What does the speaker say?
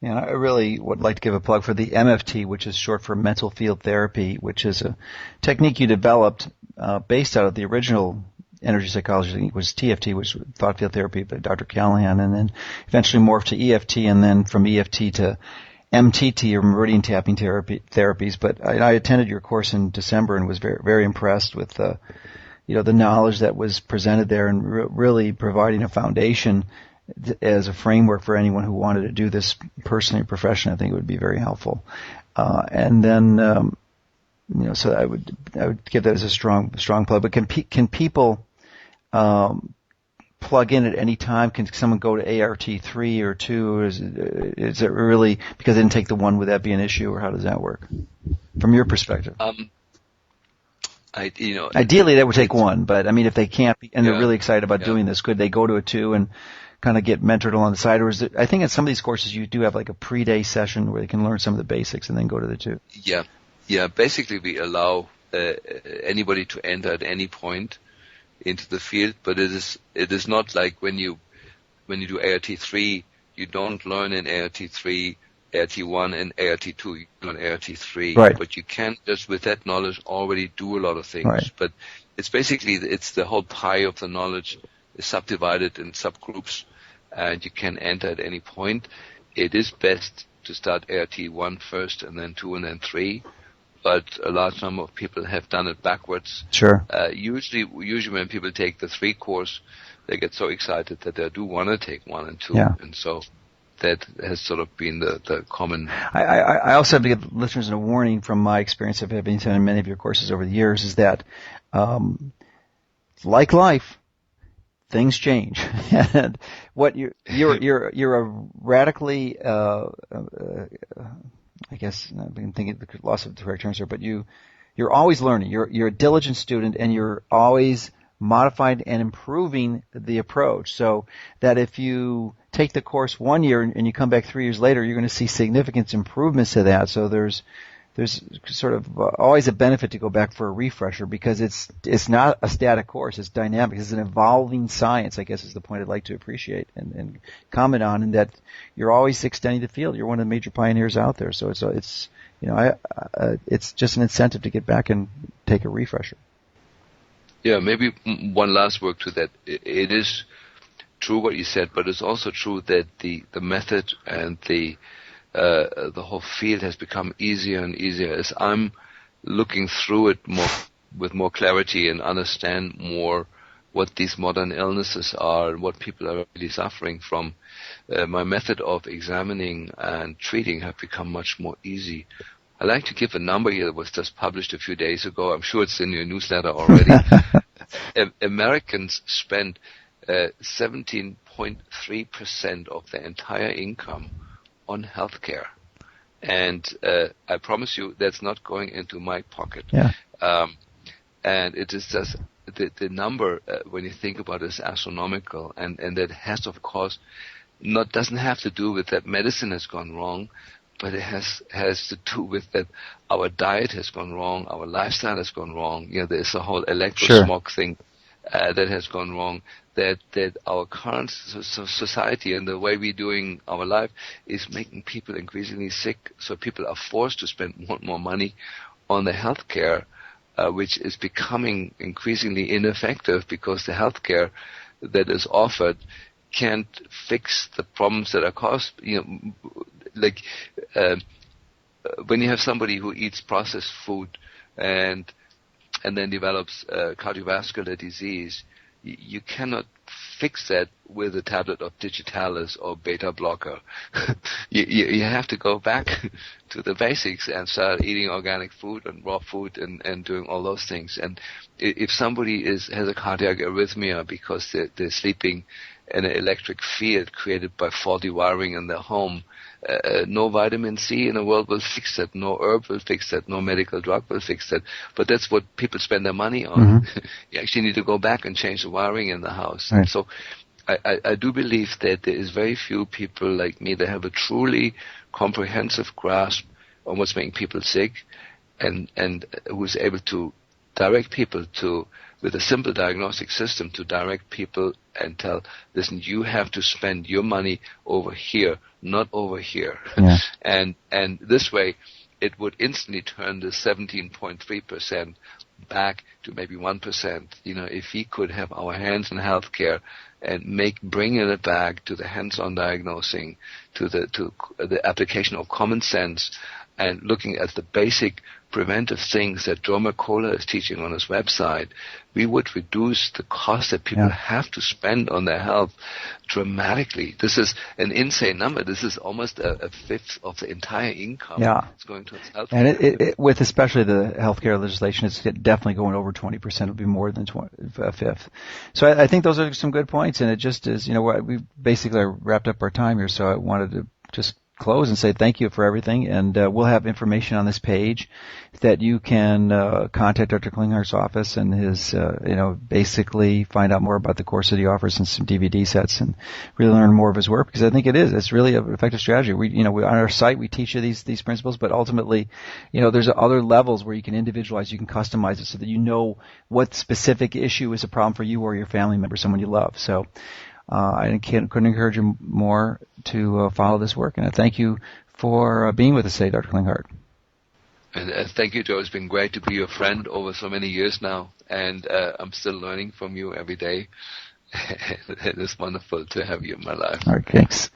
And I really would like to give a plug for the MFT, which is short for mental field therapy, which is a technique you developed based out of the original energy psychology technique, was TFT, which was thought field therapy by Dr. Callahan, and then eventually morphed to EFT, and then from EFT to MTT, or meridian tapping therapies. But I attended your course in December and was very, very impressed with the knowledge that was presented there, and really providing a foundation as a framework for anyone who wanted to do this personally or professionally. I think it would be very helpful. And then, so I would give that as a strong plug. But can people plug in at any time? Can someone go to ART3 or 2? Or is it really, because they didn't take the one, would that be an issue, or how does that work from your perspective? Ideally, they would take one, but I mean, if they can't and they're really excited about doing this, could they go to a 2 and kind of get mentored along the side? Or is it, I think in some of these courses you do have like a pre-day session where they can learn some of the basics and then go to the 2. Yeah. Basically, we allow anybody to enter at any point into the field, but it is not like when you do ART3, you don't learn in ART3, ART1 and ART2, you learn ART3. Right. But you can just with that knowledge already do a lot of things. Right. But it's basically the whole pie of the knowledge is subdivided in subgroups, and you can enter at any point. It is best to start ART1 first, and then 2, and then 3. But a large number of people have done it backwards. Sure. Usually when people take the 3 course, they get so excited that they do want to take 1 and 2. Yeah. And so that has sort of been the common. I also have to give listeners a warning from my experience of having attended many of your courses over the years, is that, like life, things change. And what you're a radically, I guess I've been thinking the loss of the correct terms here, but you're always learning. You're a diligent student, and you're always modifying and improving the approach, so that if you take the course 1 year and you come back 3 years later, you're going to see significant improvements to that. So there's sort of always a benefit to go back for a refresher, because it's not a static course. It's dynamic. It's an evolving science, I guess, is the point I'd like to appreciate and comment on, and that you're always extending the field. You're one of the major pioneers out there. So it's just an incentive to get back and take a refresher. Yeah, maybe one last word to that. It is true what you said, but it's also true that the method and the whole field has become easier and easier as I'm looking through it with more clarity and understand more what these modern illnesses are and what people are really suffering from. My method of examining and treating have become much more easy. I like to give a number here that was just published a few days ago. I'm sure it's in your newsletter already. Americans spend 17.3% of their entire income on healthcare, and I promise you that's not going into my pocket. Yeah. And it is just the number when you think about it is astronomical, and that has of course doesn't have to do with that medicine has gone wrong, but it has to do with that our diet has gone wrong, our lifestyle has gone wrong. There's a whole electrosmog thing that has gone wrong. That our current society and the way we're doing our life is making people increasingly sick. So people are forced to spend more and more money on the health care, which is becoming increasingly ineffective because the health care that is offered can't fix the problems that are caused. Like when you have somebody who eats processed food and then develops cardiovascular disease, you cannot fix that with a tablet of digitalis or beta blocker. you have to go back to the basics and start eating organic food and raw food and doing all those things. And if somebody has a cardiac arrhythmia because they're sleeping in an electric field created by faulty wiring in their home, no vitamin C in the world will fix that. No herb will fix that. No medical drug will fix that. But that's what people spend their money on. Mm-hmm. You actually need to go back and change the wiring in the house. Right. And so I do believe that there is very few people like me that have a truly comprehensive grasp on what's making people sick and who's able to direct people to with a simple diagnostic system to direct people and tell, listen, you have to spend your money over here, not over here. Yeah. And this way, it would instantly turn the 17.3% back to maybe 1%. If we could have our hands in healthcare and bringing it back to the hands-on diagnosing, to the application of common sense, and looking at the basic preventive things that Dr. Merkola is teaching on his website, we would reduce the cost that people have to spend on their health dramatically. This is an insane number. This is almost a fifth of the entire income that's going towards health. And it with especially the healthcare legislation, it's definitely going over 20%. It'll be more than a fifth. So I think those are some good points, and it just is, we basically wrapped up our time here, so I wanted to just close and say thank you for everything, and we'll have information on this page that you can contact Dr. Klingkhardt's office and his, basically find out more about the course that he offers and some DVD sets and really learn more of his work, because I think it's really an effective strategy. We on our site we teach you these principles, but ultimately, there's other levels where you can individualize, you can customize it so that you know what specific issue is a problem for you or your family member, someone you love. So I couldn't encourage you more to follow this work. And I thank you for being with us today, Dr. Klingkhardt. And thank you, Joe. It's been great to be your friend over so many years now. And I'm still learning from you every day. It is wonderful to have you in my life. All right, thanks.